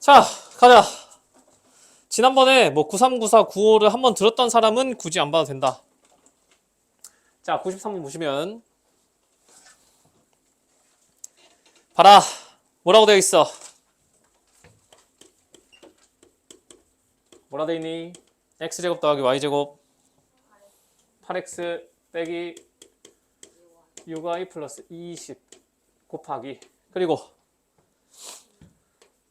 자, 가자. 지난번에 뭐 9394, 95를 한번 들었던 사람은 굳이 안 봐도 된다. 자, 93번 보시면 봐라. 뭐라고 되어 있어? 뭐라 되어 있니? x제곱 더하기 y제곱 8x 빼기 6y 플러스 20 곱하기 그리고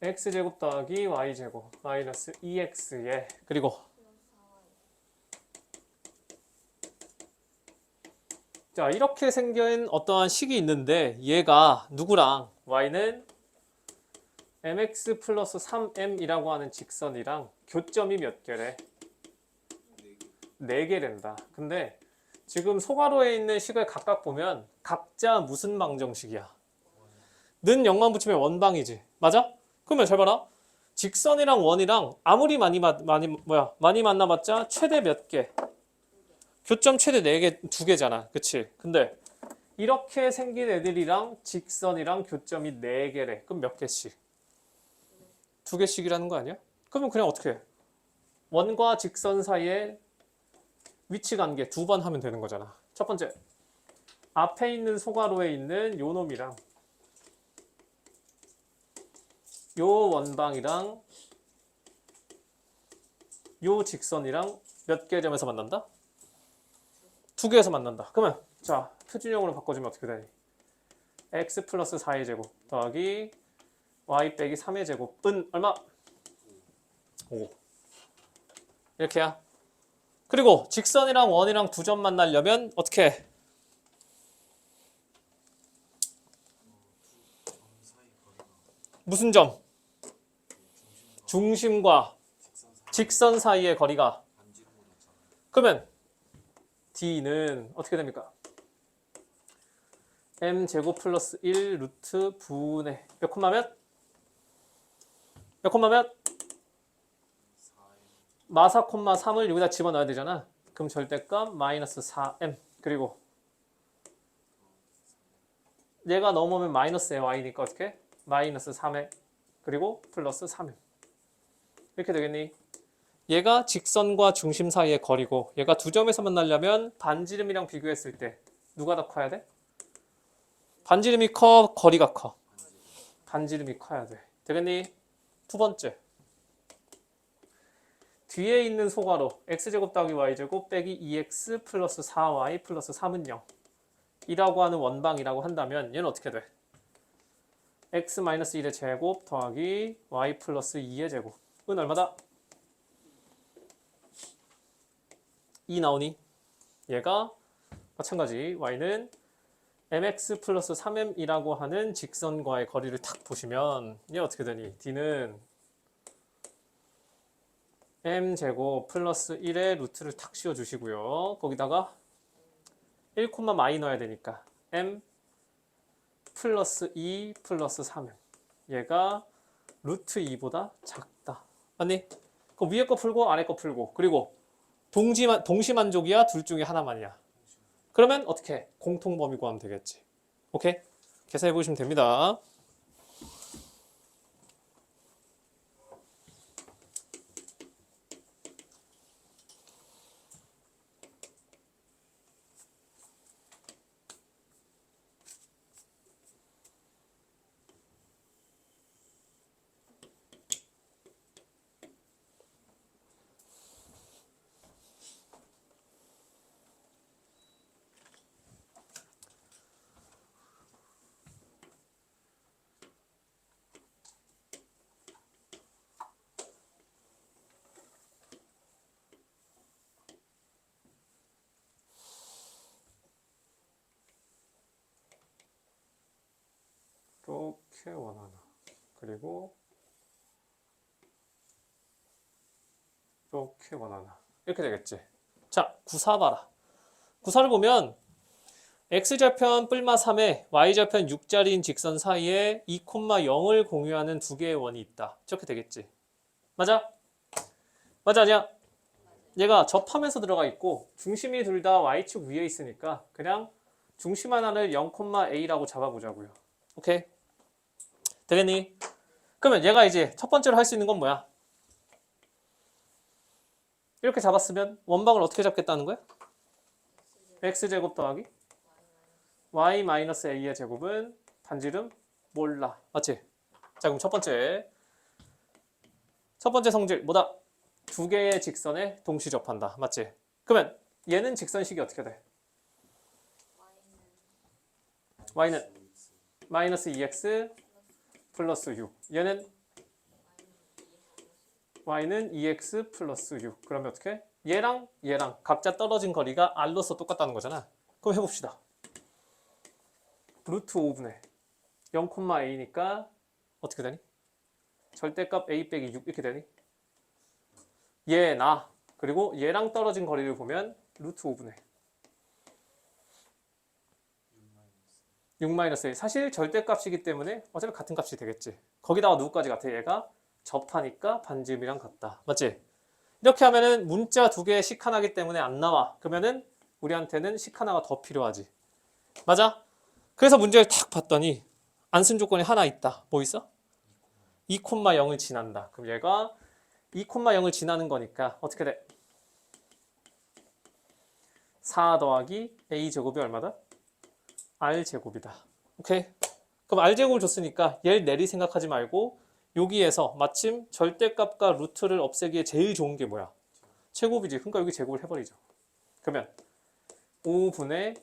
x제곱 더하기 y제곱 마이너스 2x에 그리고 자 이렇게 생긴 어떠한 식이 있는데 얘가 누구랑 y는 mx 플러스 3m이라고 하는 직선이랑 교점이 몇 개래? 4개랜다. 근데 지금 소괄호에 있는 식을 각각 보면 각자 무슨 방정식이야? 는 0만 붙이면 원방이지. 맞아? 그러면 잘 봐라. 직선이랑 원이랑 아무리 많이 만나봤자 최대 몇 개? 교점 최대 4개, 2개잖아. 그치? 근데 이렇게 생긴 애들이랑 직선이랑 교점이 4개래. 그럼 몇 개씩? 2개씩이라는 거 아니야? 그러면 그냥 어떻게 해? 원과 직선 사이에 위치 관계 2번 하면 되는 거잖아. 첫 번째, 앞에 있는 소괄호에 있는 요 놈이랑 요 원방이랑 요 직선이랑 몇 개 점에서 만난다? 2개에서 만난다. 그러면 자 표준형으로 바꿔주면 어떻게 되니? x 플러스 4의 제곱 더하기 y 빼기 3의 제곱은 얼마? 5. 이렇게야. 그리고 직선이랑 원이랑 2점 만나려면 어떻게 해? 무슨 점? 중심과 직선 사이의 거리가. 그러면 D는 어떻게 됩니까? m제곱 플러스 1 루트 분의 몇 콤마 몇? 몇 콤마 몇? 마사 콤마 3을 여기다 집어넣어야 되잖아. 그럼 절대값 마이너스 4m 그리고 얘가 넘어오면 마이너스 y니까 어떻게? 마이너스 3m 그리고 플러스 3m 이렇게 되겠니? 얘가 직선과 중심 사이의 거리고 얘가 2점에서 만나려면 반지름이랑 비교했을 때 누가 더 커야 돼? 반지름이 커? 거리가 커? 반지름이 커야 돼. 되겠니? 두 번째, 뒤에 있는 소괄호 x제곱 더하기 y제곱 빼기 2x 플러스 4y 플러스 3은 0 이라고 하는 원방이라고 한다면 얘는 어떻게 돼? x 마이너스 1의 제곱 더하기 y 플러스 2의 제곱은 얼마다? 2 나오니? 얘가 마찬가지 y는 mx 플러스 3m이라고 하는 직선과의 거리를 탁 보시면 얘 어떻게 되니? d는 m제곱 플러스 1의 루트를 탁 씌워주시고요. 거기다가 1, 마이 넣어야 되니까 m 플러스 2 플러스 3m 얘가 루트 2보다 작다. 맞니? 그럼 위에 거 풀고 아래 거 풀고 그리고 동시만족이야? 둘 중에 하나만이야? 그러면 어떻게 해? 공통범위 구하면 되겠지. 오케이? 계산해 보시면 됩니다. 이렇게 원하나. 그리고 이렇게 원하나. 이렇게 되겠지. 자, 구사 봐라. 구사를 보면 x좌편 뿔마 3에 y좌편 6자리인 직선 사이에 2, 0을 공유하는 두 개의 원이 있다. 이렇게 되겠지. 맞아? 맞아 아니야? 얘가 접하면서 들어가 있고 중심이 둘 다 y축 위에 있으니까 그냥 중심 하나를 0, a라고 잡아보자고요. 오케이? 되겠니? 그러면 얘가 이제 첫 번째로 할 수 있는 건 뭐야? 이렇게 잡았으면 원방을 어떻게 잡겠다는 거야? x제곱 더하기 y-a의 제곱은 반지름 몰라. 맞지? 자, 그럼 첫 번째 성질 뭐다? 두 개의 직선에 동시 접한다. 맞지? 그러면 얘는 직선식이 어떻게 돼? y는 마이너스 2x 플러스 6. 얘는 y는 2x 플러스 6. 그러면 어떻게? 얘랑 각자 떨어진 거리가 r로서 똑같다는 거잖아. 그럼 해봅시다. 루트 5분의 0,a니까 어떻게 되니? 절대값 a 빼기 6 이렇게 되니? 얘, 나, 그리고 얘랑 떨어진 거리를 보면 루트 5분의 6-a. 사실 절대값이기 때문에 어차피 같은 값이 되겠지. 거기다가 누구까지 같아? 얘가 접하니까 반지름이랑 같다. 맞지? 이렇게 하면은 문자 두 개의 식 하나기 때문에 안 나와. 그러면은 우리한테는 식 하나가 더 필요하지. 맞아? 그래서 문제를 탁 봤더니 안 쓴 조건이 하나 있다. 뭐 있어? 2,0을 지난다. 그럼 얘가 2,0을 지나는 거니까 어떻게 돼? 4 더하기 a제곱이 얼마다? r제곱이다. 오케이? 그럼 r제곱을 줬으니까 얘를 내리 생각하지 말고 여기에서 마침 절대값과 루트를 없애기에 제일 좋은 게 뭐야? 제곱이지. 그러니까 여기 제곱을 해버리죠. 그러면 5분의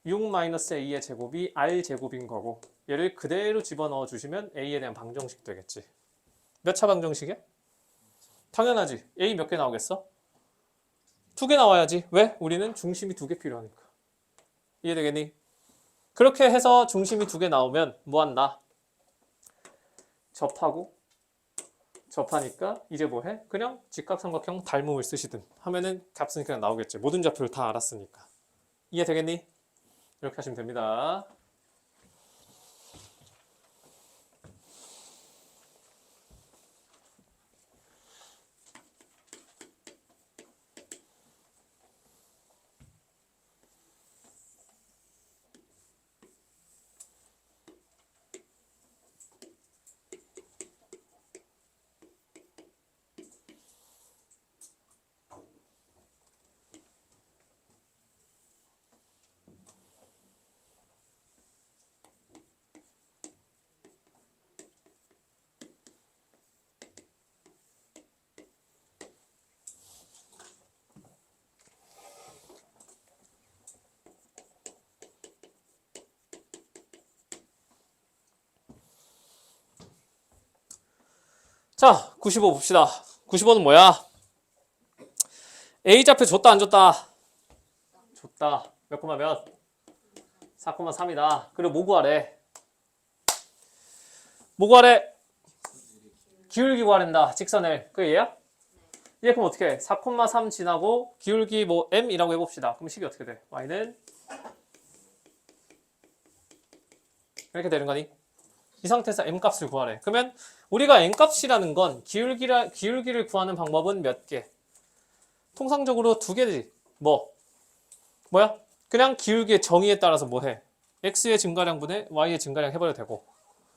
6-a의 제곱이 r제곱인 거고 얘를 그대로 집어넣어 주시면 a에 대한 방정식 되겠지. 몇 차 방정식이야? 당연하지. a 몇 개 나오겠어? 2개 나와야지. 왜? 우리는 중심이 2개 필요하니까. 이해되겠니? 그렇게 해서 중심이 2개 나오면 뭐 한다? 접하니까 이제 뭐 해? 그냥 직각삼각형 닮음을 쓰시든 하면은 값은 그냥 나오겠지. 모든 좌표를 다 알았으니까. 이해되겠니? 이렇게 하시면 됩니다. 자, 95 봅시다. 95는 뭐야? A좌표 줬다 안 줬다? 줬다. 몇 콤마 몇? 4,3이다. 그리고 뭐 구하래? 뭐 구하래? 기울기 구하랜다. 직선을. 그게 얘야? 얘 그럼 어떻게 해? 4,3 지나고 기울기 뭐 m이라고 해봅시다. 그럼 식이 어떻게 돼? y는 이렇게 되는 거니? 이 상태에서 m값을 구하래. 그러면 우리가 m값이라는 건 기울기를 구하는 방법은 몇 개? 통상적으로 두 개지. 뭐야? 그냥 기울기의 정의에 따라서 뭐 해? x의 증가량분의 y의 증가량 해버려도 되고,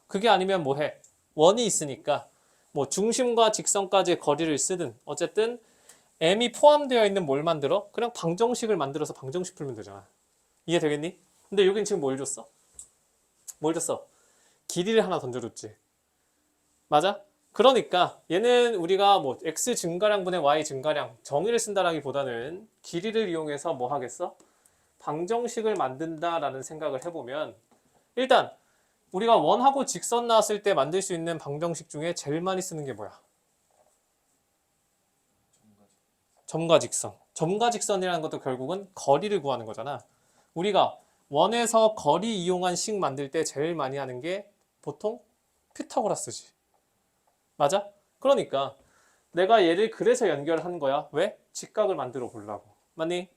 그게 아니면 뭐 해? 원이 있으니까 뭐 중심과 직선까지의 거리를 쓰든 어쨌든 m이 포함되어 있는 뭘 만들어? 그냥 방정식을 만들어서 방정식 풀면 되잖아. 이해되겠니? 근데 여긴 지금 뭘 줬어? 뭘 줬어? 길이를 하나 던져줬지. 맞아? 그러니까 얘는 우리가 뭐 x 증가량분의 y 증가량 정의를 쓴다라기보다는 길이를 이용해서 뭐 하겠어? 방정식을 만든다라는 생각을 해보면 일단 우리가 원하고 직선 나왔을 때 만들 수 있는 방정식 중에 제일 많이 쓰는 게 뭐야? 점과 직선. 점과 직선이라는 것도 결국은 거리를 구하는 거잖아. 우리가 원에서 거리 이용한 식 만들 때 제일 많이 하는 게 보통 피타고라스지. 맞아? 그러니까 내가 얘를 그래서 연결한 거야. 왜? 직각을 만들어 보려고. 맞니?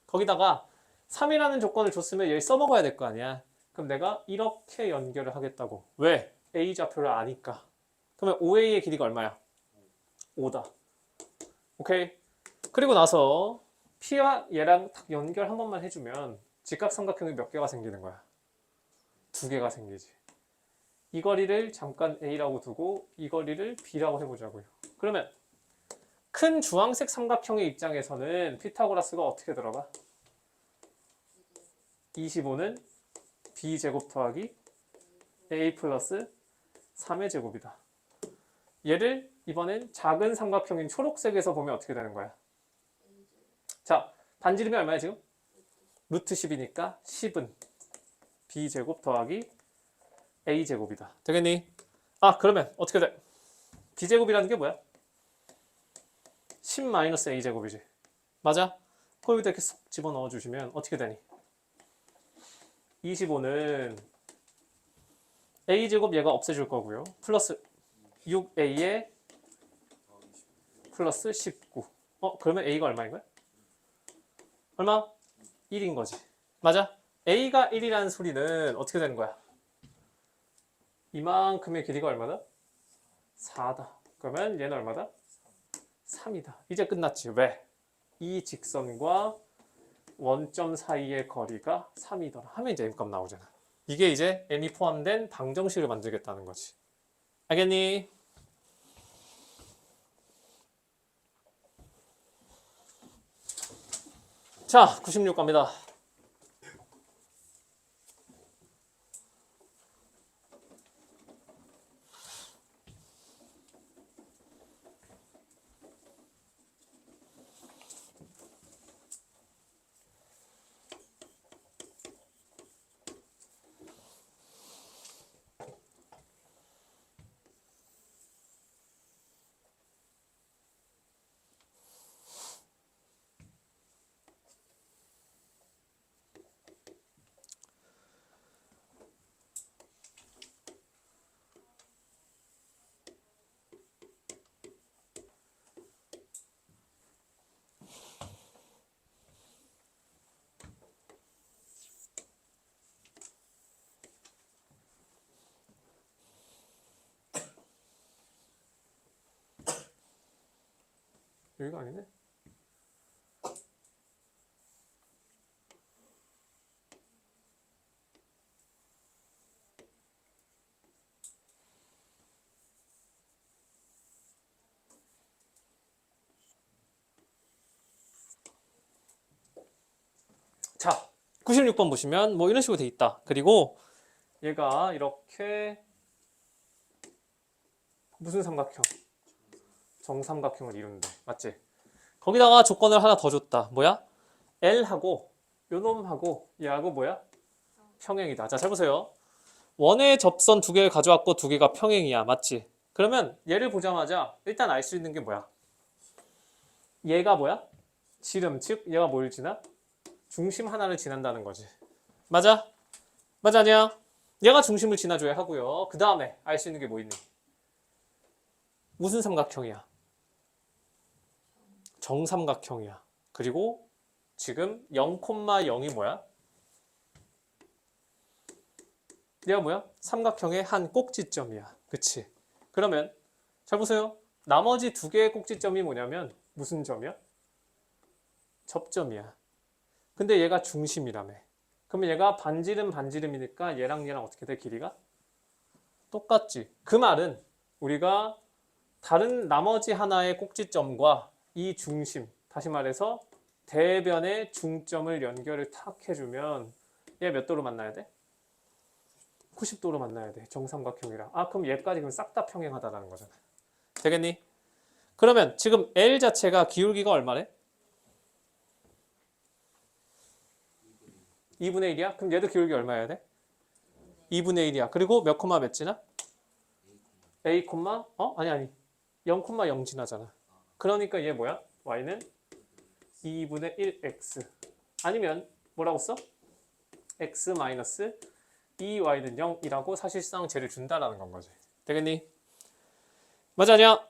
거기다가 3이라는 조건을 줬으면 얘를 써먹어야 될 거 아니야. 그럼 내가 이렇게 연결을 하겠다고. 왜? A좌표를 아니까. 그러면 OA의 길이가 얼마야? 5다. 오케이? 그리고 나서 P와 얘랑 딱 연결 한 번만 해주면 직각삼각형이 몇 개가 생기는 거야? 2개가 생기지. 이 거리를 잠깐 A라고 두고 이 거리를 B라고 해보자고요. 그러면 큰 주황색 삼각형의 입장에서는 피타고라스가 어떻게 들어가? 25는 B제곱 더하기 A 플러스 3의 제곱이다. 얘를 이번엔 작은 삼각형인 초록색에서 보면 어떻게 되는 거야? 자, 반지름이 얼마야 지금? 루트 10이니까 10은 B제곱 더하기 A제곱이다. 되겠니? 아, 그러면 어떻게 돼? B제곱이라는 게 뭐야? 10 마이너스 A제곱이지. 맞아? 그걸 여기다 이렇게 쏙 집어넣어 주시면 어떻게 되니? 25는 A제곱 얘가 없애줄 거고요. 플러스 6A에 플러스 19. 그러면 A가 얼마인 거야? 얼마? 1인 거지. 맞아? A가 1이라는 소리는 어떻게 되는 거야? 이만큼의 길이가 얼마다? 4다. 그러면 얘는 얼마다? 3이다. 이제 끝났지. 왜? 이 직선과 원점 사이의 거리가 3이더라 하면 이제 M값 나오잖아. 이게 이제 M이 포함된 방정식을 만들겠다는 거지. 알겠니? 자, 96 갑니다. 여기가 아니네. 자, 96번 보시면 뭐 이런 식으로 돼 있다. 그리고 얘가 이렇게 무슨 삼각형? 정삼각형을 이룬대. 맞지? 거기다가 조건을 하나 더 줬다. 뭐야? L하고 요놈하고 얘하고 뭐야? 평행이다. 자, 잘 보세요. 원의 접선 두 개를 가져왔고 두 개가 평행이야. 맞지? 그러면 얘를 보자마자 일단 알 수 있는 게 뭐야? 얘가 뭐야? 지름, 즉 얘가 뭘 지나? 중심 하나를 지난다는 거지. 맞아? 맞아 아니야? 얘가 중심을 지나줘야 하고요. 그 다음에 알 수 있는 게 뭐 있니? 무슨 삼각형이야? 정삼각형이야. 그리고 지금 0,0이 뭐야? 얘가 뭐야? 삼각형의 한 꼭지점이야. 그치? 그러면 잘 보세요. 나머지 두 개의 꼭지점이 뭐냐면 무슨 점이야? 접점이야. 근데 얘가 중심이라며. 그러면 얘가 반지름이니까 얘랑 어떻게 돼? 길이가? 똑같지. 그 말은 우리가 다른 나머지 하나의 꼭지점과 이 중심, 다시 말해서 대변의 중점을 연결을 탁 해주면 얘 몇 도로 만나야 돼? 90도로 만나야 돼. 정삼각형이랑. 그럼 얘까지 그럼 싹 다 평행하다라는 거잖아. 되겠니? 그러면 지금 L 자체가 기울기가 얼마래? 2분의 1이야? 그럼 얘도 기울기 얼마여야 돼? 2분의 1이야. 그리고 몇 콤마 몇 지나? A 콤마? 아니. 0,0 지나잖아. 그러니까 얘 뭐야? y는 2분의 1x. 아니면 뭐라고 써? x 마이너스 2y는 0이라고 사실상 쟤를 준다라는 건 거지. 되겠니? 맞아 아니야?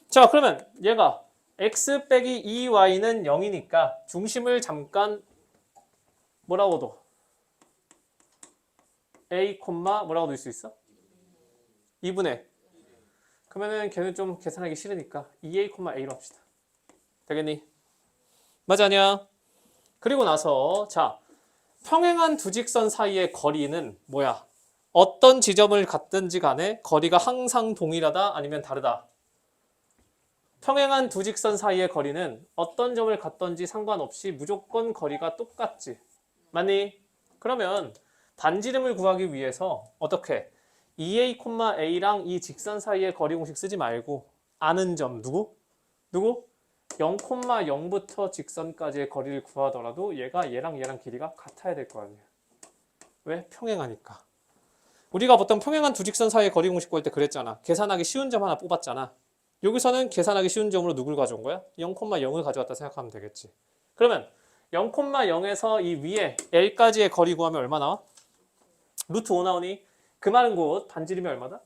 자, 그러면 얘가 x 빼기 2y는 0이니까 중심을 잠깐 뭐라고 둬? a, 뭐라고 둘 수 있어? 2분의. 그러면은 걔는 좀 계산하기 싫으니까 2a, a로 합시다. 되겠니? 맞아 아니야? 그리고 나서 자, 평행한 두 직선 사이의 거리는 뭐야? 어떤 지점을 갔든지 간에 거리가 항상 동일하다 아니면 다르다. 평행한 두 직선 사이의 거리는 어떤 점을 갔든지 상관없이 무조건 거리가 똑같지. 맞니? 그러면 반지름을 구하기 위해서 어떻게? 2a,a랑 이 직선 사이의 거리 공식 쓰지 말고 아는 점 누구? 0,0부터 직선까지의 거리를 구하더라도 얘가 얘랑 길이가 같아야 될 거 아니야. 왜? 평행하니까. 우리가 보통 평행한 두 직선 사이의 거리 공식 구할 때 그랬잖아. 계산하기 쉬운 점 하나 뽑았잖아. 여기서는 계산하기 쉬운 점으로 누굴 가져온 거야? 0,0을 가져왔다 생각하면 되겠지. 그러면 0,0에서 이 위에 L까지의 거리 구하면 얼마 나와? 루트 5 나오니? 그 말은 곧 반지름이 얼마다?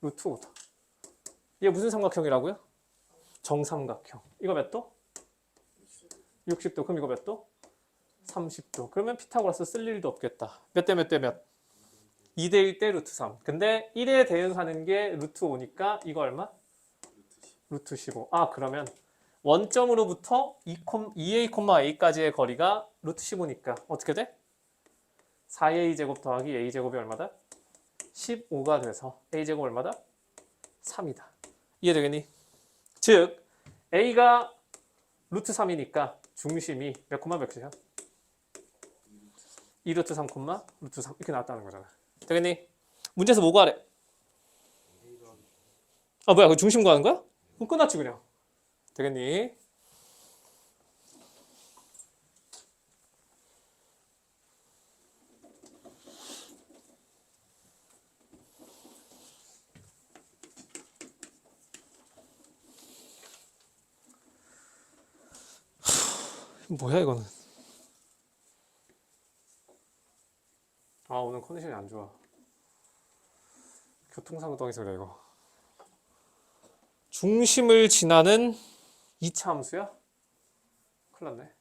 루트 5다. 이게 무슨 삼각형이라고요? 정삼각형. 이거 몇 도? 60도. 그럼 이거 몇 도? 30도. 그러면 피타고라스 쓸 일도 없겠다. 몇 대 몇 대 몇? 2대 1대 루트 3. 근데 1에 대응하는 게 루트 5니까 이거 얼마? 루트 15. 아, 그러면 원점으로부터 2a,a까지의 거리가 루트 15니까 어떻게 돼? 4a제곱 더하기 a제곱이 얼마다? 15가 돼서 a제곱 얼마다? 3이다. 이해되겠니? 즉 a가 루트 3이니까 중심이 몇 콤마 몇이야? 2루트 3 콤마 루트 3 이렇게 나왔다는 거잖아. 되겠니? 문제에서 뭐 구하래? 아 뭐야 그 중심 구하는 거야? 그럼 끝났지 그냥. 되겠니? 뭐야 이거는. 아 오늘 컨디션이 안 좋아. 교통사고당해서 그래 이거. 중심을 지나는 2차 함수야? 큰일 났네.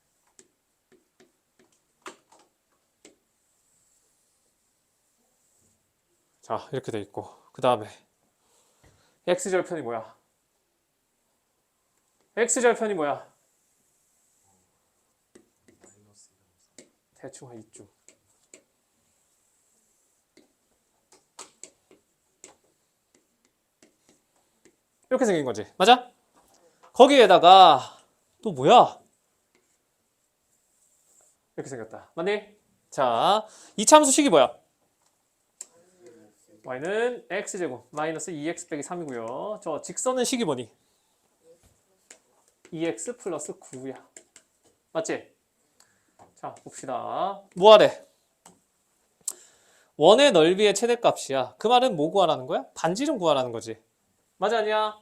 자 이렇게 돼 있고 그 다음에 x절편이 뭐야? x절편이 뭐야? 대충 한 이쯤. 이렇게 생긴 거지. 맞아? 거기에다가 또 뭐야? 이렇게 생겼다. 맞니? 자, 이차함수식이 뭐야? y는 x제곱 마이너스 2x 빼기 3이고요. 저 직선은 식이 뭐니? 2x 플러스 9야. 맞지? 자, 봅시다. 뭐하래? 원의 넓이의 최대값이야. 그 말은 뭐 구하라는 거야? 반지름 구하라는 거지. 맞아 아니야?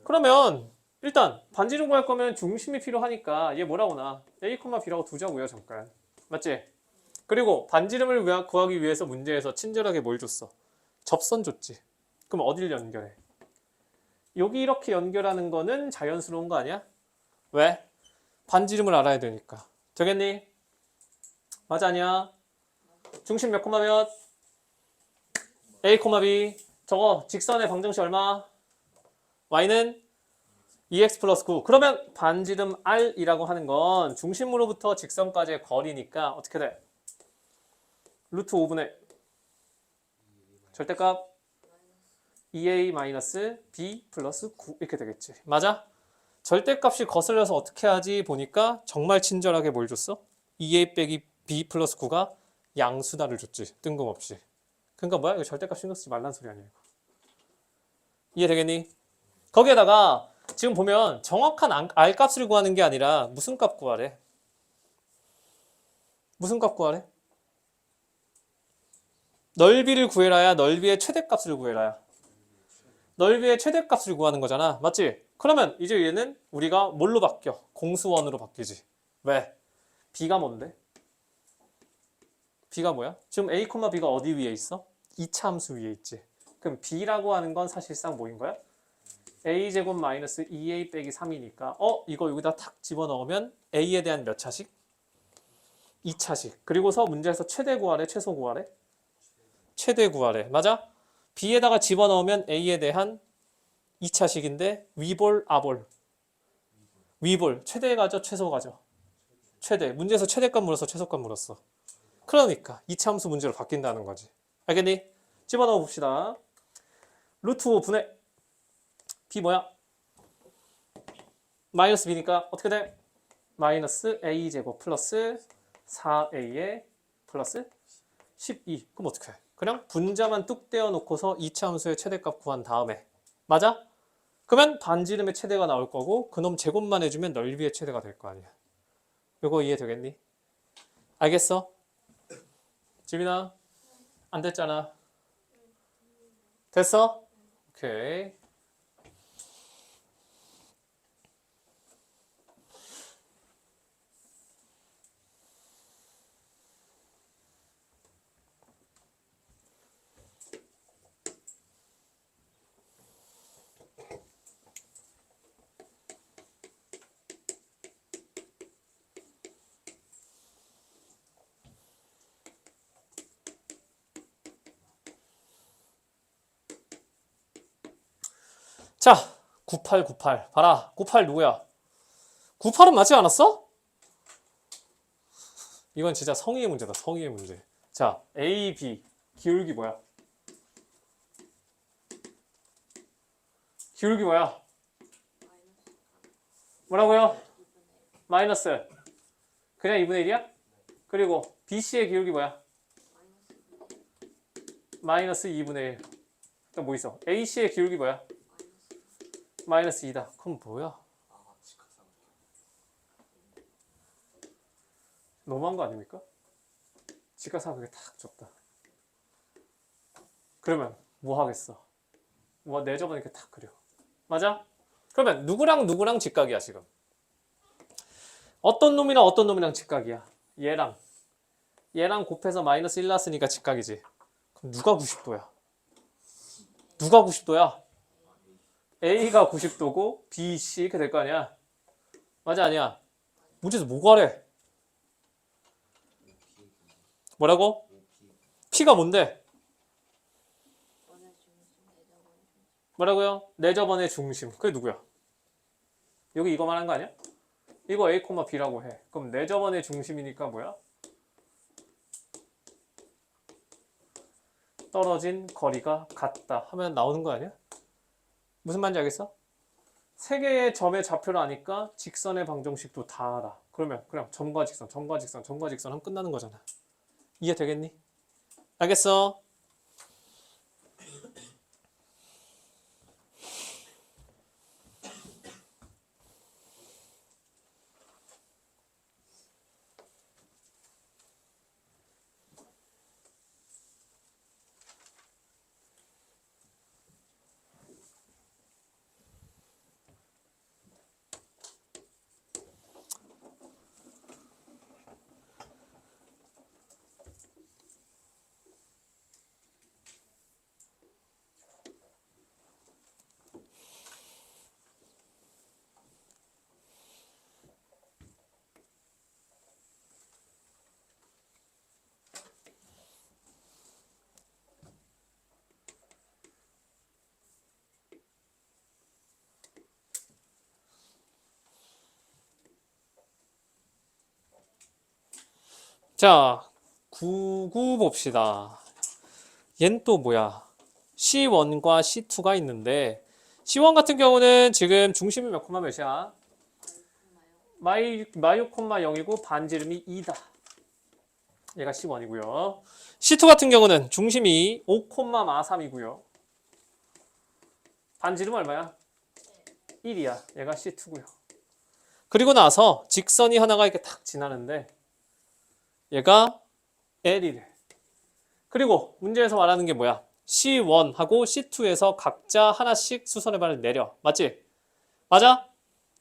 그러면 일단 반지름 구할 거면 중심이 필요하니까 얘 뭐라고 나? a, b라고 두자고요. 잠깐. 맞지? 그리고 반지름을 구하기 위해서 문제에서 친절하게 뭘 줬어? 접선 줬지. 그럼 어딜 연결해? 여기 이렇게 연결하는 거는 자연스러운 거 아니야? 왜? 반지름을 알아야 되니까. 되겠니? 맞아 아니야? 중심 몇 콤마 몇? a, b. 저거 직선의 방정식 얼마? y는 2x 플러스 9. 그러면 반지름 r이라고 하는 건 중심으로부터 직선까지의 거리니까 어떻게 돼? 루트 5분의 절대값 2a-b 플러스 9 이렇게 되겠지. 맞아? 절대값이 거슬려서 어떻게 하지 보니까 정말 친절하게 뭘 줬어? 2a 빼기 b 플러스 9가 양수다를 줬지. 뜬금없이. 그러니까 뭐야? 이거 절대값 신경 쓰지 말란 소리 아니야. 이해되겠니? 거기에다가 지금 보면 정확한 r 값을 구하는 게 아니라 무슨 값 구하래? 무슨 값 구하래? 넓이를 구해라야 넓이의 최대값을 구해라야. 넓이의 최대값을 구하는 거잖아. 맞지? 그러면 이제 얘는 우리가 뭘로 바뀌어? 공수원으로 바뀌지. 왜? b가 뭔데? b가 뭐야? 지금 a, b가 어디 위에 있어? 2차 함수 위에 있지. 그럼 b라고 하는 건 사실상 뭐인 거야? a제곱 마이너스 2a 빼기 3이니까 이거 여기다 탁 집어넣으면 a에 대한 몇 차식? 2차식. 그리고서 문제에서 최대 구하래? 최소 구하래? 최대 구하래. 맞아? b에다가 집어넣으면 a에 대한 2차식인데 위볼, 아볼. 위볼. 최대 가죠? 최소 가죠? 최대. 문제에서 최대값 물었어? 최소값 물었어? 그러니까 이차함수 문제로 바뀐다는 거지. 알겠니? 집어넣어 봅시다. 루트 5분의 b 뭐야? 마이너스 b니까 어떻게 돼? 마이너스 a제곱 플러스 4a에 플러스 12. 그럼 어떻게 해? 그냥 분자만 뚝 떼어 놓고서 이차함수의 최대값 구한 다음에 맞아? 그러면 반지름의 최대가 나올 거고 그놈 제곱만 해주면 넓이의 최대가 될 거 아니야. 이거 이해되겠니? 알겠어? 지민아 안 됐잖아. 됐어? 오케이. 자, 9898. 봐라. 98 누구야? 98은 맞지 않았어? 이건 진짜 성의의 문제다. 성의의 문제. 자, A, B. 기울기 뭐야? 기울기 뭐야? 뭐라고요? 마이너스. 그냥 2분의 1이야? 그리고 BC의 기울기 뭐야? 마이너스 2분의 1. 또 뭐 있어? AC의 기울기 뭐야? 마이너스 2다. 그럼 뭐야? 너무한 거 아닙니까? 직각삼각형이 탁 줬다. 그러면 뭐 하겠어? 뭐 내저번 이렇게 탁 그려. 맞아? 그러면 누구랑 누구랑 직각이야 지금? 어떤 놈이랑 어떤 놈이랑 직각이야? 얘랑 곱해서 마이너스 1 났으니까 직각이지. 그럼 누가 90도야? 누가 90도야? A가 90도고 B, C 이렇게 될 거 아니야? 맞아 아니야? 문제에서 뭐 가래? 뭐라고? P가 뭔데? 뭐라고요? 내저번의 중심. 그게 누구야? 여기 이거 말한 거 아니야? 이거 A, B라고 해. 그럼 내저번의 중심이니까 뭐야? 떨어진 거리가 같다 하면 나오는 거 아니야? 무슨 말인지 알겠어? 세 개의 점의 좌표를 아니까 직선의 방정식도 다 알아. 그러면 그냥 점과 직선, 점과 직선, 점과 직선 하면 끝나는 거잖아. 이해되겠니? 알겠어? 자, 99 봅시다. 얜 또 뭐야? C1과 C2가 있는데 C1 같은 경우는 지금 중심이 몇 콤마 몇이야? 마이 0이고 반지름이 2다. 얘가 C1이고요. C2 같은 경우는 중심이 5,3이고요. 반지름 얼마야? 1이야. 얘가 C2고요. 그리고 나서 직선이 하나가 이렇게 탁 지나는데 얘가 L이래. 그리고 문제에서 말하는 게 뭐야? C1하고 C2에서 각자 하나씩 수선의 발을 내려. 맞지? 맞아?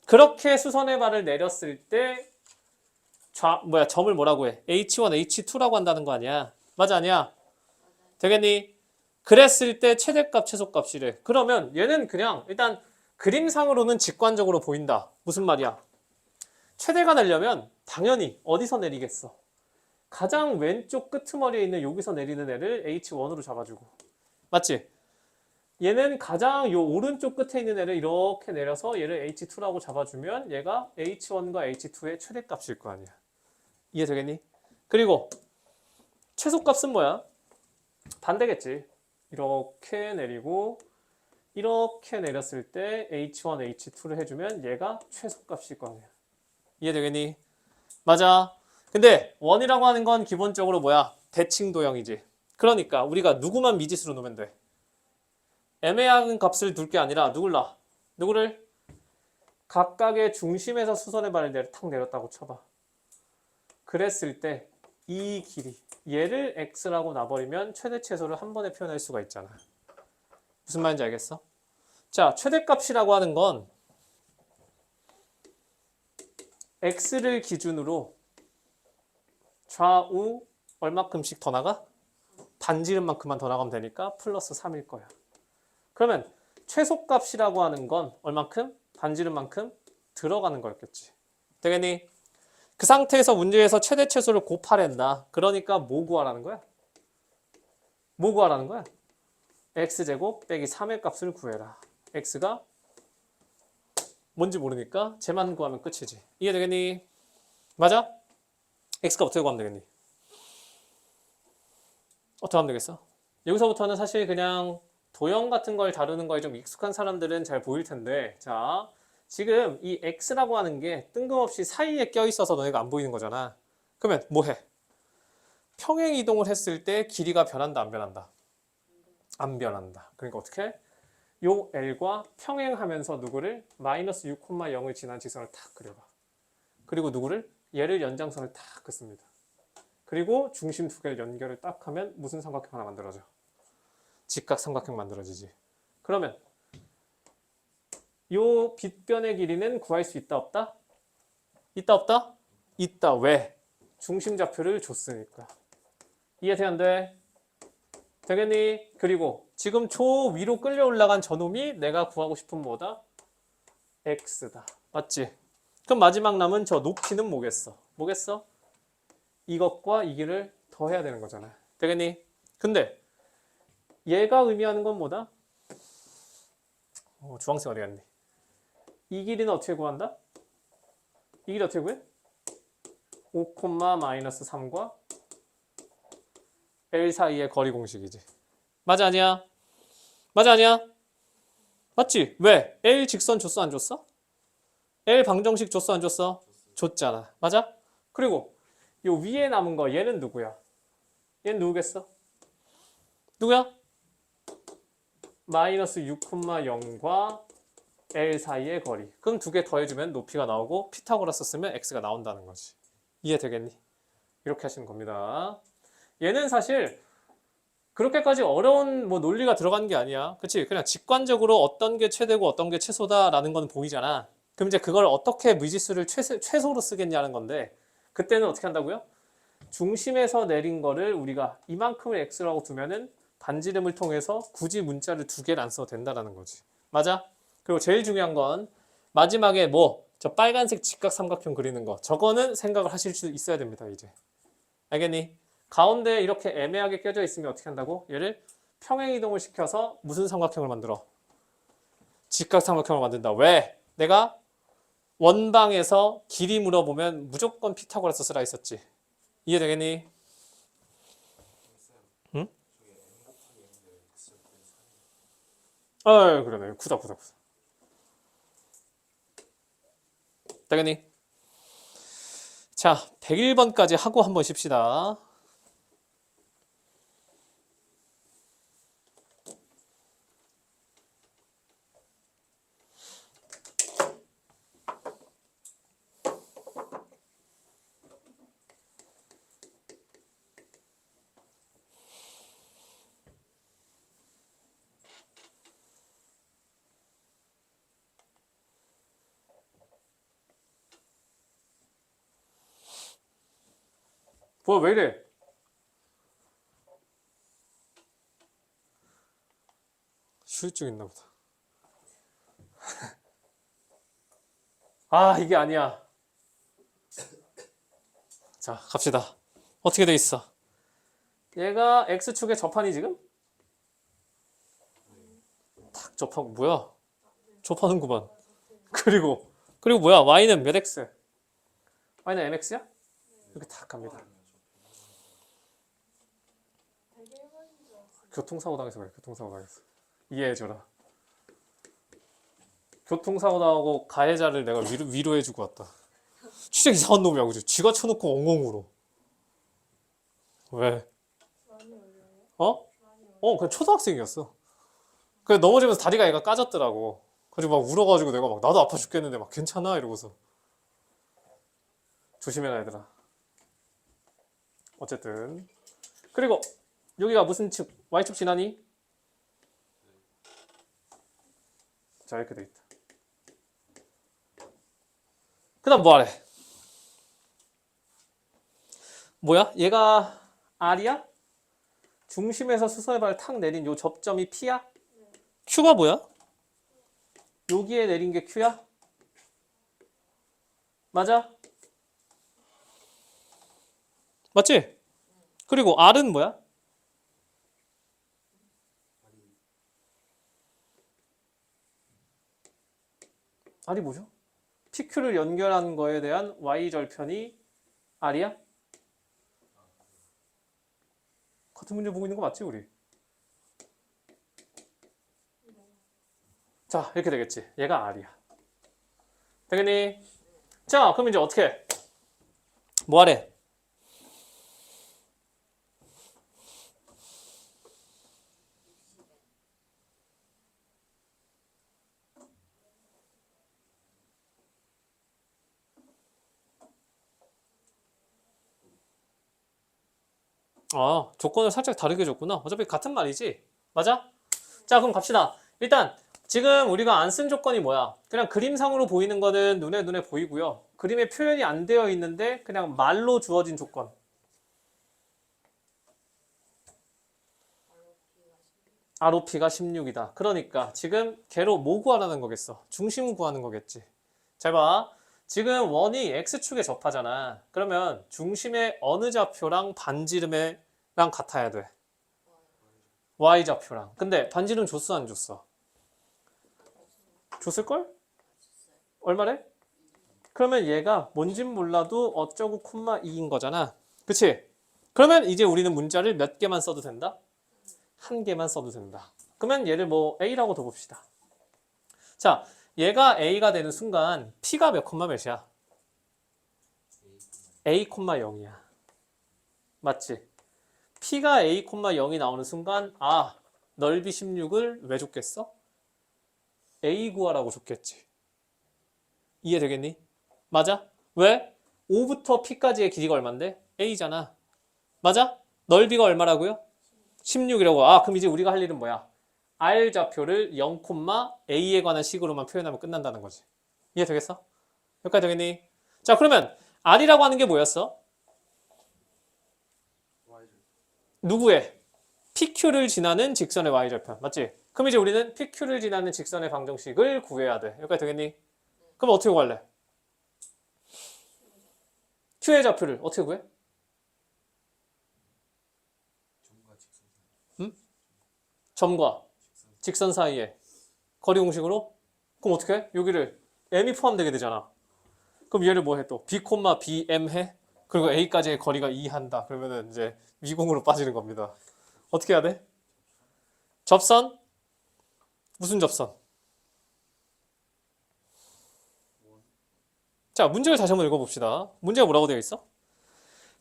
그렇게 수선의 발을 내렸을 때 점을 뭐라고 해? H1, H2라고 한다는 거 아니야? 맞아 아니야? 되겠니? 그랬을 때 최대값, 최소값이래. 그러면 얘는 그냥 일단 그림상으로는 직관적으로 보인다. 무슨 말이야? 최대가 내려면 당연히 어디서 내리겠어? 가장 왼쪽 끄트머리에 있는 여기서 내리는 애를 H1으로 잡아주고. 맞지? 얘는 가장 요 오른쪽 끝에 있는 애를 이렇게 내려서 얘를 H2라고 잡아주면 얘가 H1과 H2의 최대값일 거 아니야. 이해되겠니? 그리고 최소값은 뭐야? 반대겠지. 이렇게 내리고 이렇게 내렸을 때 H1, H2를 해주면 얘가 최소값일 거 아니야. 이해되겠니? 맞아. 근데 원이라고 하는 건 기본적으로 뭐야? 대칭 도형이지. 그러니까 우리가 누구만 미지수로 놓으면 돼. 애매한 값을 둘 게 아니라 누구를? 각각의 중심에서 수선의 반을 탁 내렸다고 쳐봐. 그랬을 때 이 길이 얘를 x라고 놔버리면 최대 최소를 한 번에 표현할 수가 있잖아. 무슨 말인지 알겠어? 자, 최대값이라고 하는 건 x를 기준으로 좌우 얼마큼씩 더 나가? 반지름만큼만 더 나가면 되니까 플러스 3일 거야. 그러면 최소값이라고 하는 건 얼만큼? 반지름만큼 들어가는 거였겠지. 되겠니? 그 상태에서 문제에서 최대 최소를 곱하랜다. 그러니까 뭐 구하라는 거야? 뭐 구하라는 거야? x제곱 빼기 3의 값을 구해라. x가 뭔지 모르니까 쟤만 구하면 끝이지. 이해되겠니? 맞아? x가 어떻게 구하면 되겠니? 어떻게 하면 되겠어? 여기서부터는 사실 그냥 도형 같은 걸 다루는 거에 좀 익숙한 사람들은 잘 보일 텐데, 자, 지금 이 x라고 하는 게 뜬금없이 사이에 껴있어서 너네가 안 보이는 거잖아. 그러면 뭐 해? 평행 이동을 했을 때 길이가 변한다, 안 변한다? 안 변한다. 그러니까 어떻게 해? 요 L과 평행하면서 누구를? 마이너스 6,0을 지난 직선을 탁 그려봐. 그리고 누구를? 얘를 연장선을 탁 긋습니다. 그리고 중심 두 개를 연결을 딱 하면 무슨 삼각형 하나 만들어져? 직각 삼각형 만들어지지. 그러면 요 빗변의 길이는 구할 수 있다 없다? 있다 없다? 있다. 왜? 중심 좌표를 줬으니까. 이해돼 안 돼? 되겠니? 그리고 지금 저 위로 끌려 올라간 저놈이 내가 구하고 싶은 뭐다? x다. 맞지? 그럼 마지막 남은 저 높이는 뭐겠어? 뭐겠어? 이것과 이 길을 더해야 되는 거잖아. 되겠니? 근데 얘가 의미하는 건 뭐다? 주황색 어디 갔니? 이 길이는 어떻게 구한다? 이 길이 어떻게 구해? 5, 마이너스 3과 L 사이의 거리 공식이지. 맞아 아니야? 맞아 아니야? 맞지? 왜? L 직선 줬어 안 줬어? L 방정식 줬어 안 줬어? 줬잖아. 맞아? 그리고 요 위에 남은 거 얘는 누구야? 얘는 누구겠어? 누구야? 마이너스 6,0과 L 사이의 거리. 그럼 두 개 더해주면 높이가 나오고 피타고라스 쓰면 x가 나온다는 거지. 이해되겠니? 이렇게 하시는 겁니다. 얘는 사실 그렇게까지 어려운 뭐 논리가 들어간 게 아니야. 그치? 그냥 직관적으로 어떤 게 최대고 어떤 게 최소다라는 건 보이잖아. 그럼 이제 그걸 어떻게 무지수를 최소로 쓰겠냐는 건데, 그때는 어떻게 한다고요? 중심에서 내린 거를 우리가 이만큼을 x라고 두면은 반지름을 통해서 굳이 문자를 두 개를 안 써도 된다는 거지. 맞아? 그리고 제일 중요한 건 마지막에 뭐 저 빨간색 직각 삼각형 그리는 거, 저거는 생각을 하실 수 있어야 됩니다. 이제 알겠니? 가운데 이렇게 애매하게 껴져 있으면 어떻게 한다고? 얘를 평행 이동을 시켜서 무슨 삼각형을 만들어? 직각 삼각형을 만든다. 왜? 내가 원방에서 길이 물어보면 무조건 피타고라스 쓰라 했었지. 이해되겠니? 응? 그러네. 구다. 되겠니? 자, 101번까지 하고 한번 쉽시다. 뭐 왜 이래? 휴유증 있나 보다. 아, 이게 아니야. 자, 갑시다. 어떻게 돼 있어? 얘가 x축의 접한이 지금? 딱 접하고 뭐야? 접하는구만. 그리고 뭐야? y는 몇 x? y는 mx야? 이렇게 딱 갑니다. 교통사고 당해서 그래. 교통사고 당했어. 이해해줘라. 교통사고 나고 가해자를 내가 위로해주고 왔다. 진짜 이상한 놈이야, 그지? 쥐가 쳐놓고 엉엉 울어. 왜? 어? 그냥 초등학생이었어. 그래 넘어지면서 다리가 얘가 까졌더라고. 그래서 막 울어가지고 내가 막 나도 아파 죽겠는데 막 괜찮아 이러고서. 조심해라 얘들아. 어쨌든 그리고 여기가 무슨 축? Y축 지나니? 자 이렇게 돼 있다. 그 다음 뭐 하래? 뭐야? 얘가 R이야? 중심에서 수선의 발을 탁 내린 요 접점이 P야? Q가 뭐야? 여기에 내린 게 Q야? 맞아? 맞지? 그리고 R은 뭐야? R이 뭐죠? PQ를 연결한 거에 대한 Y절편이 R이야? 같은 문제 보고 있는 거 맞지 우리? 자 이렇게 되겠지. 얘가 R이야. 되겠니? 자 그럼 이제 어떻게 해? 뭐 하래? 아 조건을 살짝 다르게 줬구나. 어차피 같은 말이지. 맞아? 자 그럼 갑시다. 일단 지금 우리가 안 쓴 조건이 뭐야? 그냥 그림상으로 보이는 거는 눈에 보이고요. 그림에 표현이 안 되어 있는데 그냥 말로 주어진 조건. ROP가 16이다. 그러니까 지금 걔로 뭐 구하라는 거겠어? 중심 구하는 거겠지. 잘 봐. 지금 원이 X축에 접하잖아. 그러면 중심의 어느 좌표랑 반지름이랑 같아야 돼? Y좌표랑. 근데 반지름 줬어 안 줬어? 줬을걸? 얼마래? 그러면 얘가 뭔진 몰라도 어쩌고 콤마 2인 거잖아. 그치? 그러면 이제 우리는 문자를 몇 개만 써도 된다? 한 개만 써도 된다. 그러면 얘를 뭐 A라고 더 봅시다. 자, 얘가 A가 되는 순간 P가 몇 콤마 몇이야? A, 0이야. 맞지? P가 A, 0이 나오는 순간 아, 넓이 16을 왜 줬겠어? A 구하라고 줬겠지. 이해되겠니? 맞아? 왜? 5부터 P까지의 길이가 얼만데? A잖아. 맞아? 넓이가 얼마라고요? 16이라고. 아, 그럼 이제 우리가 할 일은 뭐야? R 좌표를 0, A에 관한 식으로만 표현하면 끝난다는 거지. 이해되겠어? 여기까지 되겠니? 자, 그러면 R이라고 하는 게 뭐였어? 누구의? PQ를 지나는 직선의 Y절편. 맞지? 그럼 이제 우리는 PQ를 지나는 직선의 방정식을 구해야 돼. 여기까지 되겠니? 그럼 어떻게 구할래? Q의 좌표를 어떻게 구해? 응? 점과 직선 사이에 거리 공식으로? 그럼 어떻게 해? 여기를 m이 포함되게 되잖아. 그럼 얘를 뭐 해 또? b, bm 해? 그리고 a까지의 거리가 2 한다. 그러면은 이제 미공으로 빠지는 겁니다. 어떻게 해야 돼? 접선? 무슨 접선? 자, 문제를 다시 한번 읽어봅시다. 문제가 뭐라고 되어 있어?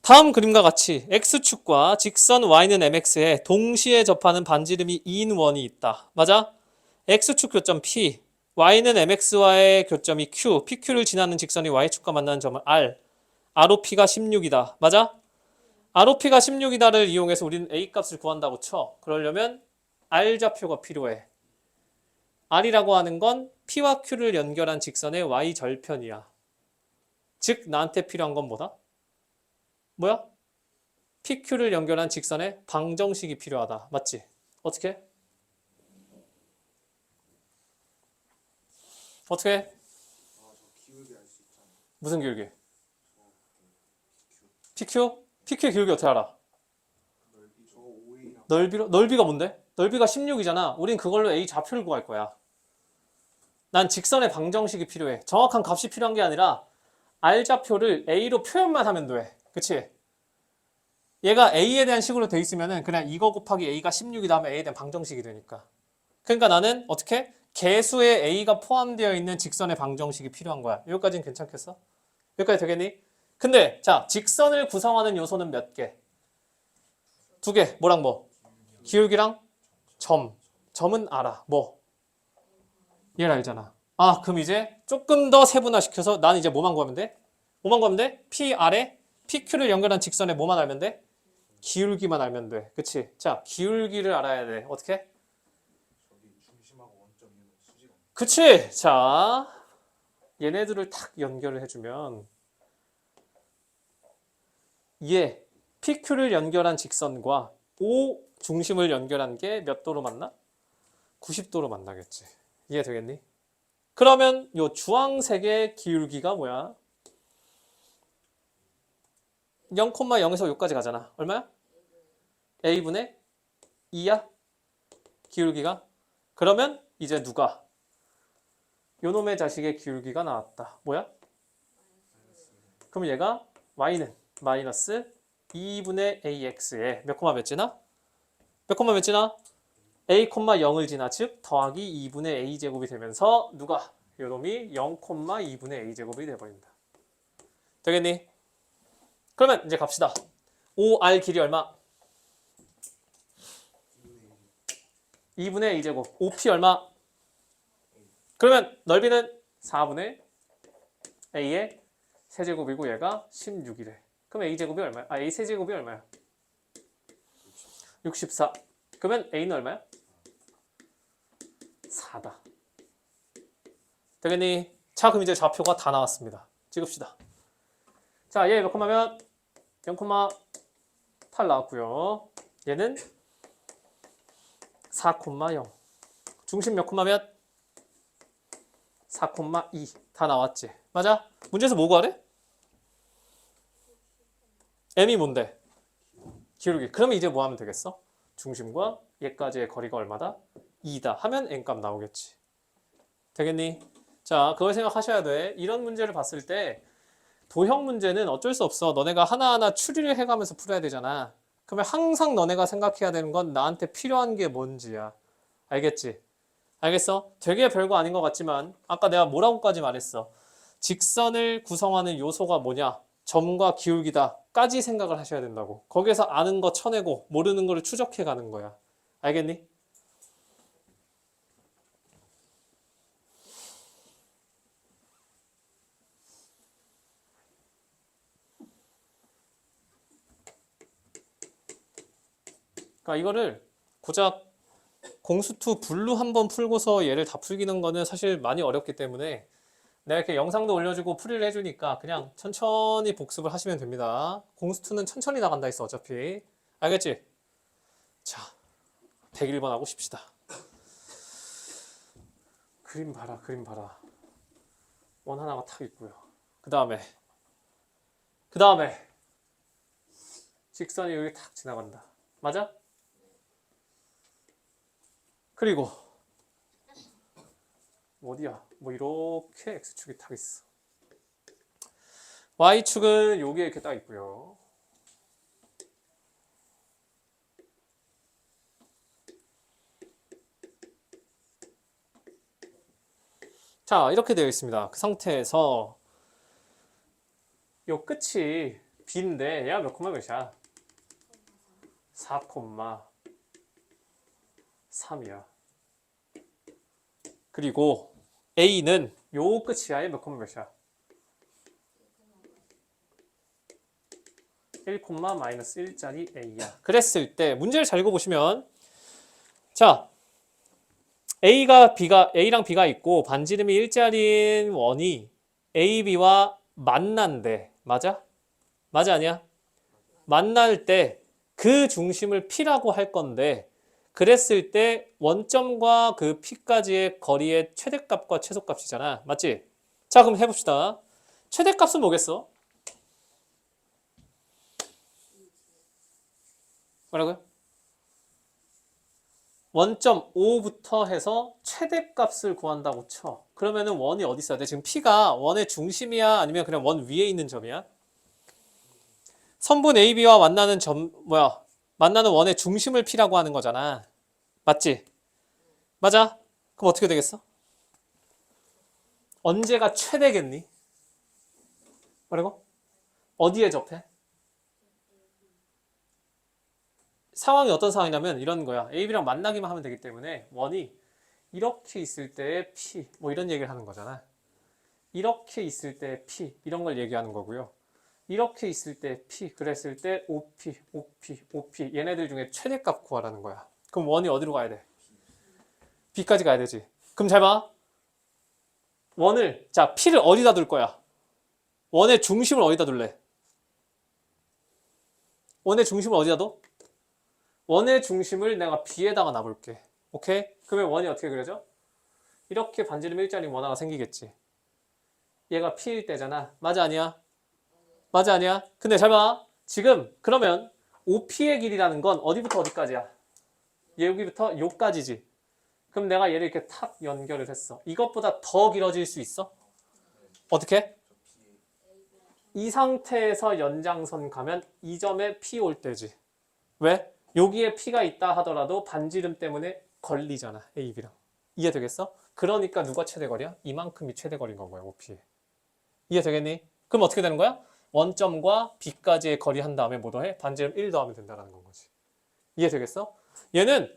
다음 그림과 같이 x축과 직선 y는 mx에 동시에 접하는 반지름이 2인 원이 있다. 맞아? x축 교점 P, y는 mx와의 교점이 Q, PQ를 지나는 직선이 y축과 만나는 점은 R, ROP가 16이다. 맞아? ROP가 16이다를 이용해서 우리는 A 값을 구한다고 쳐. 그러려면 R 좌표가 필요해. R이라고 하는 건 P와 Q를 연결한 직선의 Y절편이야. 즉 나한테 필요한 건 뭐다? 뭐야? PQ를 연결한 직선의 방정식이 필요하다. 맞지? 어떻게? 어떻게? 무슨 기울기? PQ? PQ의 기울기 어떻게 알아? 넓이가 뭔데? 넓이가 16이잖아. 우린 그걸로 A 좌표를 구할 거야. 난 직선의 방정식이 필요해. 정확한 값이 필요한 게 아니라 R 좌표를 A로 표현만 하면 돼. 그치? 얘가 a에 대한 식으로 돼 있으면은 그냥 이거 곱하기 a가 16이다 하면 a에 대한 방정식이 되니까. 그러니까 나는 어떻게? 개수에 a가 포함되어 있는 직선의 방정식이 필요한 거야. 여기까지는 괜찮겠어? 여기까지 되겠니? 근데 자, 직선을 구성하는 요소는 몇 개? 두 개. 뭐랑 뭐? 기울기랑 점. 점은 알아. 뭐? 얘를 알잖아. 아, 그럼 이제 조금 더 세분화시켜서 난 이제 뭐만 구하면 돼? 뭐만 구하면 돼? P 아래 PQ를 연결한 직선에 뭐만 알면 돼? 기울기만 알면 돼. 그치? 자, 기울기를 알아야 돼. 어떻게? 그치? 자, 얘네들을 탁 연결을 해주면 얘 PQ를 연결한 직선과 O 중심을 연결한 게 몇 도로 만나? 90도로 만나겠지. 이해되겠니? 그러면 요 주황색의 기울기가 뭐야? 0,0에서 여기까지 가잖아. 얼마야? A분의 2야? 기울기가? 그러면 이제 누가? 요놈의 자식의 기울기가 나왔다. 뭐야? 그럼 얘가 y는 마이너스 2분의 ax에 몇 콤마 몇 지나? 몇 콤마 몇 지나? a, 0을 지나 즉 더하기 2분의 a제곱이 되면서 누가? 요놈이 0, 2분의 a제곱이 돼버린다. 되겠니? 그러면 이제 갑시다. 5r 길이 얼마? 2분의 a제곱. 5p 얼마? 그러면 넓이는 4분의 a의 세제곱이고 얘가 16이래. 그럼 a제곱이 얼마야? 아, a 세제곱이 얼마야? 64. 그러면 a는 얼마야? 4다. 되겠니? 자, 그럼 이제 좌표가 다 나왔습니다. 찍읍시다. 자, 얘 몇 콤마면 0,8 나왔고요. 얘는 4,0. 중심 몇 콤마면 4,2 다 나왔지. 맞아? 문제에서 뭐 구하래? m이 뭔데? 기울기. 그러면 이제 뭐 하면 되겠어? 중심과 얘까지의 거리가 얼마다? 2다 하면 n값 나오겠지. 되겠니? 자, 그걸 생각하셔야 돼. 이런 문제를 봤을 때 도형 문제는 어쩔 수 없어. 너네가 하나하나 추리를 해가면서 풀어야 되잖아. 그러면 항상 너네가 생각해야 되는 건 나한테 필요한 게 뭔지야. 알겠지? 알겠어? 되게 별거 아닌 것 같지만 아까 내가 뭐라고까지 말했어? 직선을 구성하는 요소가 뭐냐? 점과 기울기다까지 생각을 하셔야 된다고. 거기에서 아는 거 쳐내고 모르는 거를 추적해 가는 거야. 알겠니? 그러니까 이거를 고작 공수투 블루 한번 풀고서 얘를 다 풀기는 거는 사실 많이 어렵기 때문에 내가 이렇게 영상도 올려주고 풀이를 해주니까 그냥 천천히 복습을 하시면 됩니다. 공수투는 천천히 나간다 했어 어차피. 알겠지? 자, 101번 하고 싶시다. 그림 봐라, 그림 봐라. 원 하나가 탁 있고요. 그 다음에 직선이 여기 탁 지나간다. 맞아? 그리고 어디야? 뭐 이렇게 x축이 탁 있어. y축은 여기에 이렇게 딱 있고요. 자, 이렇게 되어 있습니다. 그 상태에서 요 끝이 b인데 얘가 몇 콤마 몇이야? 4,3이야. 그리고 a는 요 끝이야. 얘 몇 콤마 몇이야? 1,-1짜리 a야. 그랬을 때 문제를 잘 읽어보시면 자, A랑 B가 있고 반지름이 일자리인 원이 A, B와 만난대. 맞아? 맞아 아니야? 만날 때 그 중심을 P라고 할 건데 그랬을 때 원점과 그 P까지의 거리의 최대값과 최소값이잖아. 맞지? 자, 그럼 해봅시다. 최대값은 뭐겠어? 뭐라고요? 원점 5부터 해서 최대값을 구한다고 쳐. 그러면은 원이 어디 있어야 돼? 지금 P가 원의 중심이야? 아니면 그냥 원 위에 있는 점이야? 선분 AB와 만나는 만나는 원의 중심을 P라고 하는 거잖아. 맞지? 맞아? 그럼 어떻게 되겠어? 언제가 최대겠니? 그리고 어디에 접해? 상황이 어떤 상황이냐면 이런 거야. AB랑 만나기만 하면 되기 때문에 원이 이렇게 있을 때의 P 뭐 이런 얘기를 하는 거잖아. 이렇게 있을 때 P 이런 걸 얘기하는 거고요. 이렇게 있을 때 P 그랬을 때 OP, OP, OP 얘네들 중에 최대값 구하라는 거야. 그럼 원이 어디로 가야 돼? B까지 가야 되지. 그럼 잘 봐. 자 P를 어디다 둘 거야? 원의 중심을 어디다 둘래? 원의 중심을 어디다 둬? 원의 중심을 내가 B에다가 놔볼게. 오케이? 그러면 원이 어떻게 그려져? 이렇게 반지름 일자리 원 하나 생기겠지. 얘가 P일 때잖아. 맞아 아니야? 맞아 아니야? 근데 잘 봐. 지금 그러면 OP의 길이라는 건 어디부터 어디까지야? 여기부터 요까지지. 그럼 내가 얘를 이렇게 탁 연결을 했어. 이것보다 더 길어질 수 있어? 어떻게? 이 상태에서 연장선 가면 이 점에 P 올 때지. 왜? 여기에 P가 있다 하더라도 반지름 때문에 걸리잖아. A, B랑. 이해되겠어? 그러니까 누가 최대거리야? 이만큼이 최대거리인 건 거야. OP. 이해되겠니? 그럼 어떻게 되는 거야? 원점과 B까지의 거리 한 다음에 뭐 더해? 반지름 1 더하면 된다는 건 거지. 이해되겠어? 얘는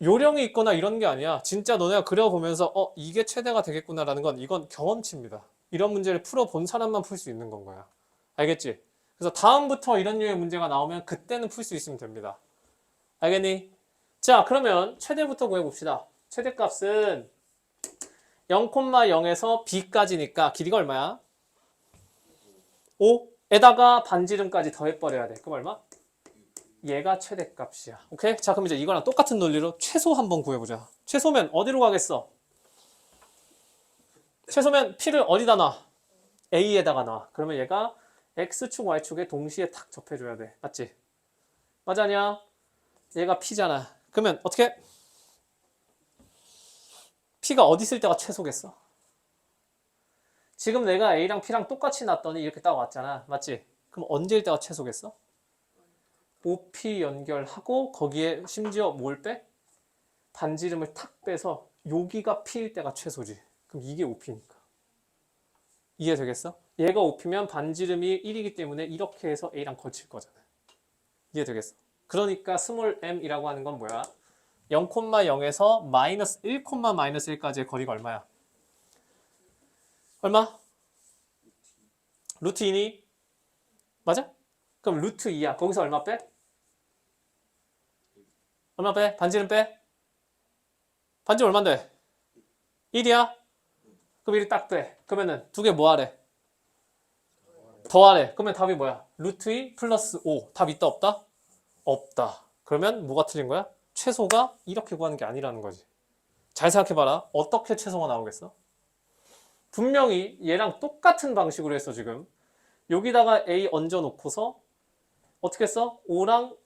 요령이 있거나 이런 게 아니야. 진짜 너네가 그려보면서 이게 최대가 되겠구나라는 건 이건 경험치입니다. 이런 문제를 풀어본 사람만 풀 수 있는 건 거야. 알겠지? 그래서 다음부터 이런 류의 문제가 나오면 그때는 풀 수 있으면 됩니다. 알겠니? 자, 그러면 최대부터 구해봅시다. 최대값은 0,0에서 b까지니까 길이가 얼마야? 5에다가 반지름까지 더해버려야 돼. 그럼 얼마? 얘가 최대값이야. 오케이? 자, 그럼 이제 이거랑 똑같은 논리로 최소 한번 구해보자. 최소면 어디로 가겠어? 최소면 P를 어디다 놔? A에다가 놔. 그러면 얘가 X축, Y축에 동시에 탁 접해줘야 돼. 맞지? 맞아냐? 얘가 P잖아. 그러면 어떻게? P가 어디 있을 때가 최소겠어? 지금 내가 A랑 P랑 똑같이 놨더니 이렇게 딱 왔잖아. 맞지? 그럼 언제일 때가 최소겠어? OP 연결하고 거기에 심지어 뭘 빼? 반지름을 탁 빼서 여기가 P일 때가 최소지. 그럼 이게 OP니까. 이해되겠어? 얘가 OP면 반지름이 1이기 때문에 이렇게 해서 A랑 거칠 거잖아. 이해되겠어? 그러니까 스몰 m이라고 하는 건 뭐야? 0,0에서 마이너스 1, 마이너스 1까지의 거리가 얼마야? 얼마? 루트 2니? 맞아? 그럼 루트 2야. 거기서 얼마 빼? 얼마 빼? 반지름 빼? 반지름 얼만데? 1이야? 그럼 1이 딱 빼. 그러면은 두 개 뭐 하래? 더하래. 그러면 답이 뭐야? 루트 2 플러스 5. 답 있다 없다? 없다. 그러면 뭐가 틀린 거야? 최소가 이렇게 구하는 게 아니라는 거지. 잘 생각해봐라. 어떻게 최소가 나오겠어? 분명히 얘랑 똑같은 방식으로 했어 지금. 여기다가 A 얹어놓고서 어떻게 했어? 5랑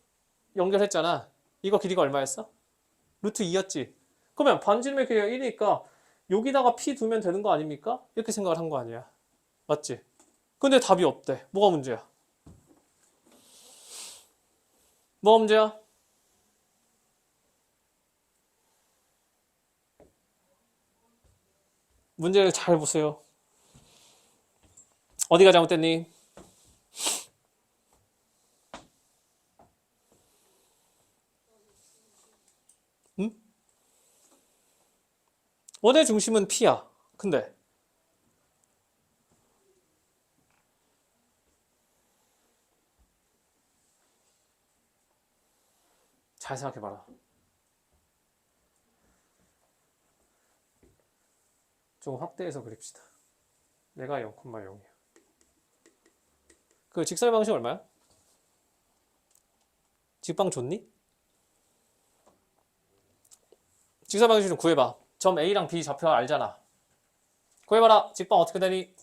연결했잖아. 이거 길이가 얼마였어? 루트 2였지. 그러면 반지름의 길이가 1이니까 여기다가 P 두면 되는 거 아닙니까? 이렇게 생각을 한 거 아니야. 맞지? 근데 답이 없대. 뭐가 문제야? 뭐가 문제야? 문제를 잘 보세요. 어디가 잘못됐니? 응? 원의 중심은 P야. 근데 잘 생각해봐라. 좀 확대해서 그립시다. 내가 0,0이야. 그 직설 방식 얼마야? 직방 좋니? 직설 방식 좀 구해봐. 점 A랑 B 좌표 알잖아. 구해봐라. 직방 어떻게 되니?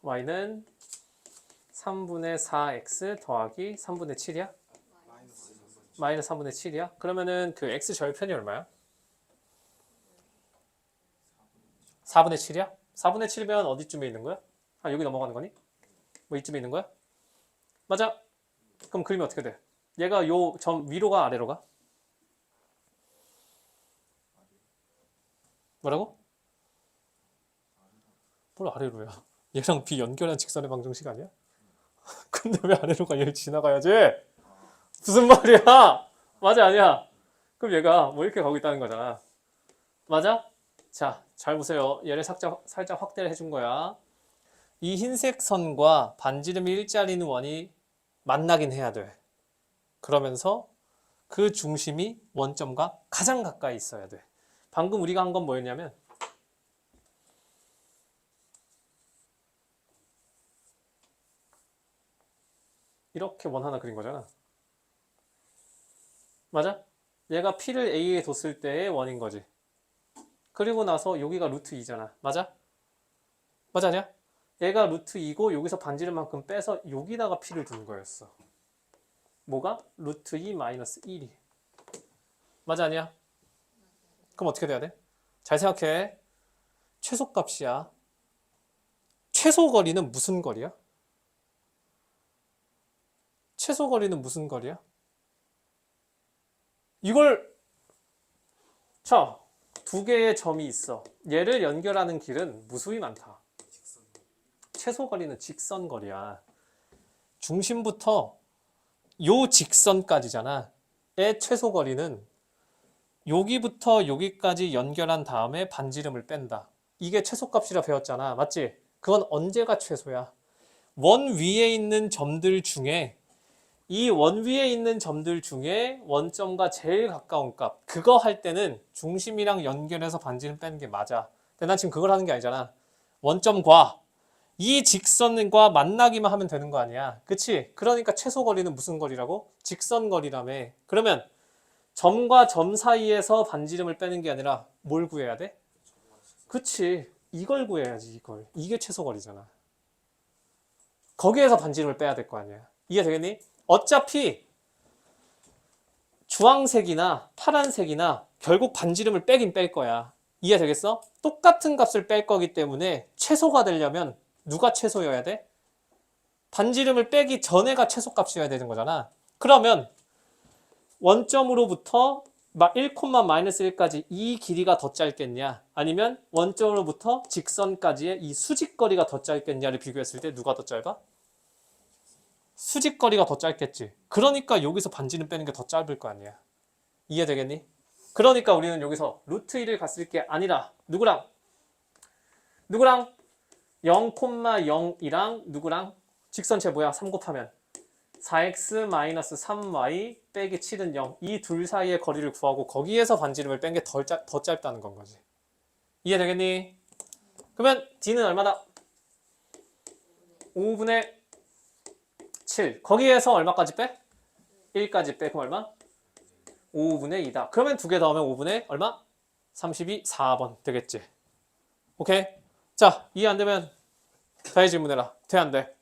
Y는 3분의 4x 더하기 3분의 7이야? 마이너스 3분의 7이야? 그러면은 그 x 절편이 얼마야? 4분의 7이야? 4분의 7이면 어디쯤에 있는 거야? 아, 여기 넘어가는 거니? 뭐 이쯤에 있는 거야? 맞아. 그럼 그림이 어떻게 돼? 얘가 요 점 위로 가 아래로 가? 뭐라고? 뭘 아래로야? 얘랑 B 연결한 직선의 방정식 아니야? 근데 왜 아래로 가? 얘를 지나가야지. 무슨 말이야? 맞아 아니야? 그럼 얘가 뭐 이렇게 가고 있다는 거잖아. 맞아? 자, 잘 보세요. 얘를 살짝 확대를 해준 거야. 이 흰색 선과 반지름이 일자리 있는 원이 만나긴 해야 돼. 그러면서 그 중심이 원점과 가장 가까이 있어야 돼. 방금 우리가 한 건 뭐였냐면 이렇게 원 하나 그린 거잖아. 맞아? 얘가 P를 A에 뒀을 때의 원인 거지. 그리고 나서 여기가 루트 2잖아. 맞아? 맞아 아니야? 얘가 루트 2고 여기서 반지름만큼 빼서 여기다가 P를 둔 거였어. 뭐가? 루트 2 마이너스 1이. 맞아 아니야? 그럼 어떻게 돼야 돼? 잘 생각해. 최소값이야. 최소거리는 무슨 거리야? 최소거리는 무슨 거리야? 이걸 자, 두 개의 점이 있어. 얘를 연결하는 길은 무수히 많다. 최소거리는 직선거리야. 중심부터 요 직선까지잖아. 의 최소거리는 여기부터 여기까지 연결한 다음에 반지름을 뺀다. 이게 최소값이라 배웠잖아. 맞지? 그건 언제가 최소야? 원 위에 있는 점들 중에 이 원 위에 있는 점들 중에 원점과 제일 가까운 값 그거 할 때는 중심이랑 연결해서 반지름 빼는 게 맞아. 근데 난 지금 그걸 하는 게 아니잖아. 원점과 이 직선과 만나기만 하면 되는 거 아니야. 그치? 그러니까 최소거리는 무슨 거리라고? 직선거리라며. 그러면 점과 점 사이에서 반지름을 빼는 게 아니라 뭘 구해야 돼? 그치? 이걸 구해야지 이걸. 이게 최소거리잖아. 거기에서 반지름을 빼야 될 거 아니야. 이해되겠니? 어차피 주황색이나 파란색이나 결국 반지름을 빼긴 뺄 거야. 이해되겠어? 똑같은 값을 뺄 거기 때문에 최소가 되려면 누가 최소여야 돼? 반지름을 빼기 전에가 최소값이어야 되는 거잖아. 그러면 원점으로부터 1, 마이너스 1까지 이 길이가 더 짧겠냐? 아니면 원점으로부터 직선까지의 이 수직거리가 더 짧겠냐를 비교했을 때 누가 더 짧아? 수직거리가 더 짧겠지. 그러니까 여기서 반지름 빼는 게 더 짧을 거 아니야. 이해되겠니? 그러니까 우리는 여기서 루트 1을 갔을 게 아니라 누구랑? 0,0이랑 누구랑? 직선체 뭐야? 3 곱하면 4x-3y 빼기 7은 0. 이 둘 사이의 거리를 구하고 거기에서 반지름을 뺀 게 더 짧다는 건 거지. 이해되겠니? 그러면 d는 얼마다? 5분의 7. 거기에서 얼마까지 빼? 1까지 빼. 그럼 얼마? 5분의 2다. 그러면 두 개 더하면 5분의 얼마? 32, 4번 되겠지. 오케이? 자, 이해 안 되면 다시 질문해라. 돼, 안 돼?